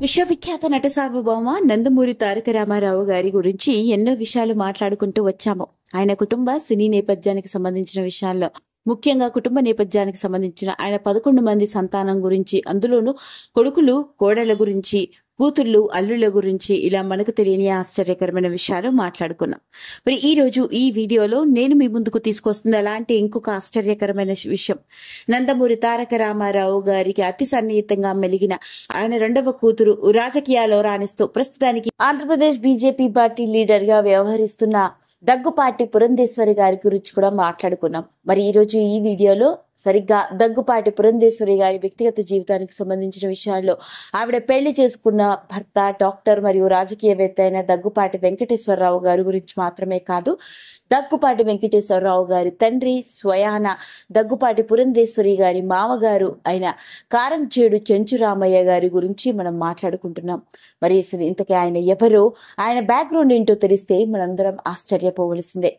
విశ్వవిఖ్యాత నట సార్వభౌమ నందమూరి తారక రామారావు గారి గురించి ఎన్నో విషయాలు మాట్లాడుకుంటూ వచ్చాము. ఆయన కుటుంబ సినీ నేపథ్యానికి సంబంధించిన విషయాల్లో ముఖ్యంగా కుటుంబ నేపథ్యానికి సంబంధించిన ఆయన 11 మంది సంతానం గురించి, అందులోనూ కొడుకులు కోడళ్ల గురించి, కూతుళ్ళు అల్లుళ్ళ గురించి ఇలా మనకు తెలియని ఆశ్చర్యకరమైన విషయాలు మాట్లాడుకున్నాం. మరి ఈ రోజు ఈ వీడియోలో నేను మీ ముందుకు తీసుకొస్తుంది అలాంటి ఇంకొక ఆశ్చర్యకరమైన విషయం. నందమూరి తారక రామారావు గారికి అతి సన్నిహితంగా మెలిగిన ఆయన రెండవ కూతురు రాజకీయాల్లో రాణిస్తూ ప్రస్తుతానికి ఆంధ్రప్రదేశ్ బీజేపీ పార్టీ లీడర్ గా వ్యవహరిస్తున్న దగ్గుపాటి పురంధేశ్వరి గారి గురించి కూడా మాట్లాడుకున్నాం. మరి ఈ రోజు ఈ వీడియోలో సరిగ్గా దగ్గుపాటి పురంధేశ్వరి గారి వ్యక్తిగత జీవితానికి సంబంధించిన విషయాల్లో ఆవిడ పెళ్లి చేసుకున్న భర్త డాక్టర్ మరియు రాజకీయవేత్త అయిన దగ్గుపాటి వెంకటేశ్వరరావు గారి గురించి మాత్రమే కాదు, దగ్గుపాటి వెంకటేశ్వరరావు గారి తండ్రి స్వయాన దగ్గుపాటి పురంధేశ్వరి గారి మామగారు అయిన కారంచేడు చెంచురామయ్య గారి గురించి మనం మాట్లాడుకుంటున్నాం. మరి ఇంతకీ ఆయన ఎవరో, ఆయన బ్యాక్గ్రౌండ్ ఏంటో తెలిస్తే మనందరం ఆశ్చర్యపోవలసిందే.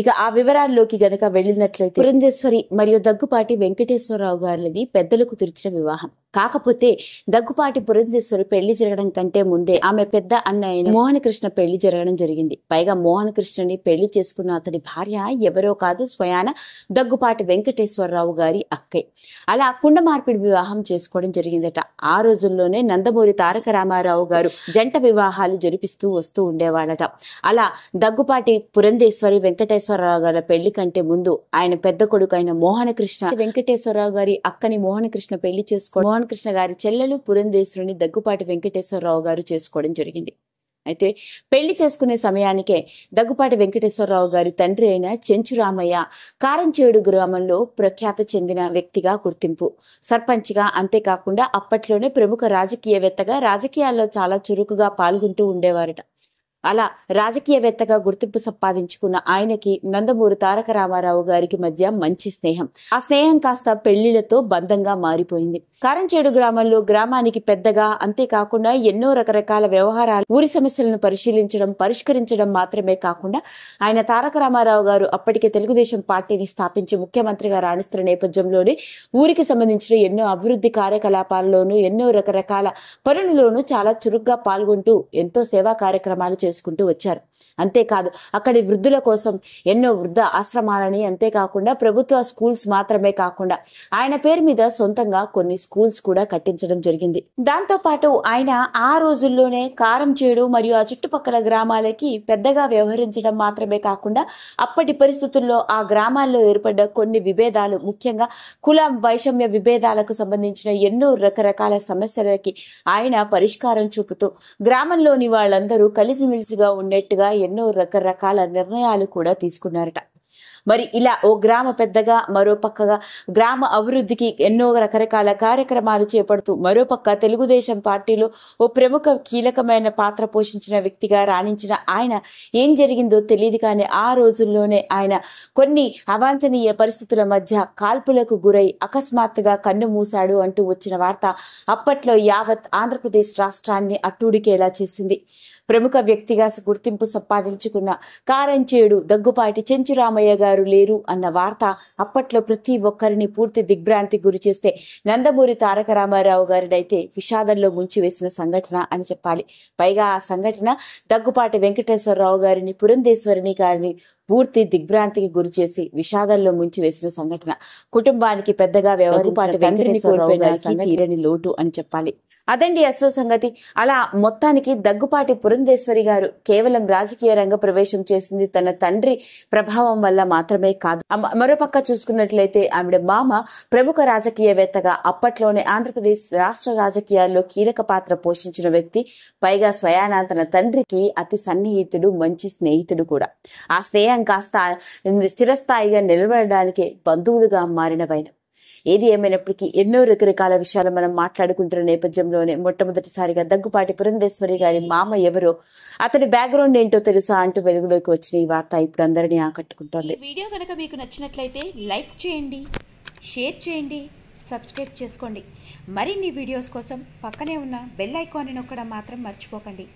ఇక ఆ వివరాల్లోకి గనక వెళ్ళినట్లయితే పురంధేశ్వరి మరియు దగ్గుపాటి వెంకటేశ్వరరావు గారిది పెద్దలకు తెరిచిన వివాహం. కాకపోతే దగ్గుపాటి పురంధేశ్వరి పెళ్లి జరగడం కంటే ముందే ఆమె పెద్ద అన్నయ్య మోహనకృష్ణ పెళ్లి జరగడం జరిగింది. పైగా మోహనకృష్ణని పెళ్లి చేసుకున్న అతని భార్య ఎవరో కాదు, స్వయాన దగ్గుపాటి వెంకటేశ్వరరావు గారి అక్కే. అలా కుండ మార్పిడి వివాహం చేసుకోవడం జరిగిందట. ఆ రోజుల్లోనే నందమూరి తారక రామారావు గారు జంట వివాహాలు జరిపిస్తూ వస్తూ ఉండేవాళ్ళట. అలా దగ్గుపాటి పురంధేశ్వరి వెంకటేశ్వరరావు గారి పెళ్లి కంటే ముందు ఆయన పెద్ద కొడుకు అయిన మోహనకృష్ణ వెంకటేశ్వరరావు గారి అక్కని మోహనకృష్ణ పెళ్లి చేసుకోవడం, మోహనకృష్ణ గారి చెల్లెలు పురంధేశ్వరిని దగ్గుపాటి వెంకటేశ్వరరావు గారు చేసుకోవడం జరిగింది. అయితే పెళ్లి చేసుకునే సమయానికే దగ్గుపాటి వెంకటేశ్వరరావు గారి తండ్రి అయిన చెంచురామయ్య కారంచేడు గ్రామంలో ప్రఖ్యాత చెందిన వ్యక్తిగా గుర్తింపు, సర్పంచ్గా, అంతేకాకుండా అప్పట్లోనే ప్రముఖ రాజకీయవేత్తగా రాజకీయాల్లో చాలా చురుకుగా పాల్గొంటూ ఉండేవారట. అలా రాజకీయవేత్తగా గుర్తింపు సంపాదించుకున్న ఆయనకి నందమూరి తారక రామారావు గారికి మధ్య మంచి స్నేహం, ఆ స్నేహం కాస్త పెళ్లిళ్లతో బంధంగా మారిపోయింది. కారంచేడు గ్రామంలో గ్రామానికి పెద్దగా, అంతేకాకుండా ఎన్నో రకరకాల వ్యవహారాలు, ఊరి సమస్యలను పరిష్కరించడం మాత్రమే కాకుండా ఆయన తారక రామారావు గారు అప్పటికే తెలుగుదేశం పార్టీని స్థాపించి ముఖ్యమంత్రిగా రాణిస్తున్న నేపథ్యంలోనే ఊరికి సంబంధించిన ఎన్నో అభివృద్ధి కార్యకలాపాల్లోనూ ఎన్నో రకరకాల పనులలోనూ చాలా చురుగ్గా పాల్గొంటూ ఎంతో సేవా కార్యక్రమాలు చేసుకుంటూ వచ్చారు. అంతేకాదు అక్కడి వృద్ధుల కోసం ఎన్నో వృద్ధ ఆశ్రమాలని, అంతేకాకుండా ప్రభుత్వ స్కూల్స్ మాత్రమే కాకుండా ఆయన పేరు మీద సొంతంగా కొన్ని స్కూల్స్ కూడా కట్టించడం జరిగింది. దాంతో పాటు ఆయన ఆ రోజుల్లోనే కారంచేడు మరియు ఆ చుట్టుపక్కల గ్రామాలకి పెద్దగా వ్యవహరించడం మాత్రమే కాకుండా అప్పటి పరిస్థితుల్లో ఆ గ్రామాల్లో ఏర్పడ్డ కొన్ని విభేదాలు, ముఖ్యంగా కుల వైషమ్య విభేదాలకు సంబంధించిన ఎన్నో రకరకాల సమస్యలకి ఆయన పరిష్కారం చూపుతూ గ్రామంలోని వాళ్ళందరూ కలిసిమెలిసిగా ఉండేట్టుగా ఎన్నో రకరకాల నిర్ణయాలు కూడా తీసుకున్నారట. మరి ఇలా ఓ గ్రామ పెద్దగా, మరో పక్కగా గ్రామ అభివృద్ధికి ఎన్నో రకరకాల కార్యక్రమాలు చేపడుతూ మరోపక్క తెలుగుదేశం పార్టీలో ఓ ప్రముఖ కీలకమైన పాత్ర పోషించిన వ్యక్తిగా రాణించిన ఆయన ఏం జరిగిందో తెలియదు కానీ ఆ రోజుల్లోనే ఆయన కొన్ని అవాంఛనీయ పరిస్థితుల మధ్య కాల్పులకు గురై అకస్మాత్తుగా కన్ను మూశాడు అంటూ వచ్చిన వార్త అప్పట్లో యావత్ ఆంధ్రప్రదేశ్ రాష్ట్రాన్ని అట్టుడికేలా చేసింది. ప్రముఖ వ్యక్తిగా గుర్తింపు సంపాదించుకున్న కారంచేడు దగ్గుపాటి చెంచురామయ్య గారు లేరు అన్న వార్త అప్పట్లో ప్రతి ఒక్కరిని పూర్తి దిగ్భ్రాంతికి గురి చేస్తే నందమూరి తారక రామారావు గారినైతే విషాదంలో ముంచివేసిన సంఘటన అని చెప్పాలి. పైగా ఆ సంఘటన దగ్గుపాటి వెంకటేశ్వరరావు గారిని, పురంధేశ్వరిని గారిని పూర్తి దిగ్భ్రాంతికి గురి చేసి విషాదంలో ముంచివేసిన సంఘటన. కుటుంబానికి పెద్దగా వ్యవహరించిన వెంకటేశ్వరరావు గారికి తీరని లోటు అని చెప్పాలి. అదండి అసలు సంగతి. అలా మొత్తానికి దగ్గుపాటి పురంధేశ్వరి గారు కేవలం రాజకీయ రంగ ప్రవేశం చేసింది తన తండ్రి ప్రభావం వల్ల మాత్రమే కాదు. మరోపక్క చూసుకున్నట్లయితే ఆవిడ మామ ప్రముఖ రాజకీయవేత్తగా అప్పట్లోనే ఆంధ్రప్రదేశ్ రాష్ట్ర రాజకీయాల్లో కీలక పాత్ర పోషించిన వ్యక్తి, పైగా స్వయాన తన తండ్రికి అతి సన్నిహితుడు, మంచి స్నేహితుడు కూడా. ఆ స్నేహం కాస్త చిరస్థాయిగా నిలబడడానికి బంధువులుగా మారినవైన. ఏది ఏమైనప్పటికీ ఎన్నో రకరకాల విషయాలు మనం మాట్లాడుకుంటున్న నేపథ్యంలోనే మొట్టమొదటిసారిగా దగ్గుపాటి పురంధేశ్వరి గారి మామ ఎవరో, అతని బ్యాక్గ్రౌండ్ ఏంటో తెలుసా అంటూ వెలుగులోకి వచ్చిన ఈ వార్త ఇప్పుడు అందరినీ ఆకట్టుకుంటోంది. ఈ వీడియో కనుక మీకు నచ్చినట్లయితే లైక్ చేయండి, షేర్ చేయండి, సబ్స్క్రైబ్ చేసుకోండి. మరిన్ని వీడియోస్ కోసం పక్కనే ఉన్న బెల్ ఐకాన్ని నొక్కడం మాత్రం మర్చిపోకండి.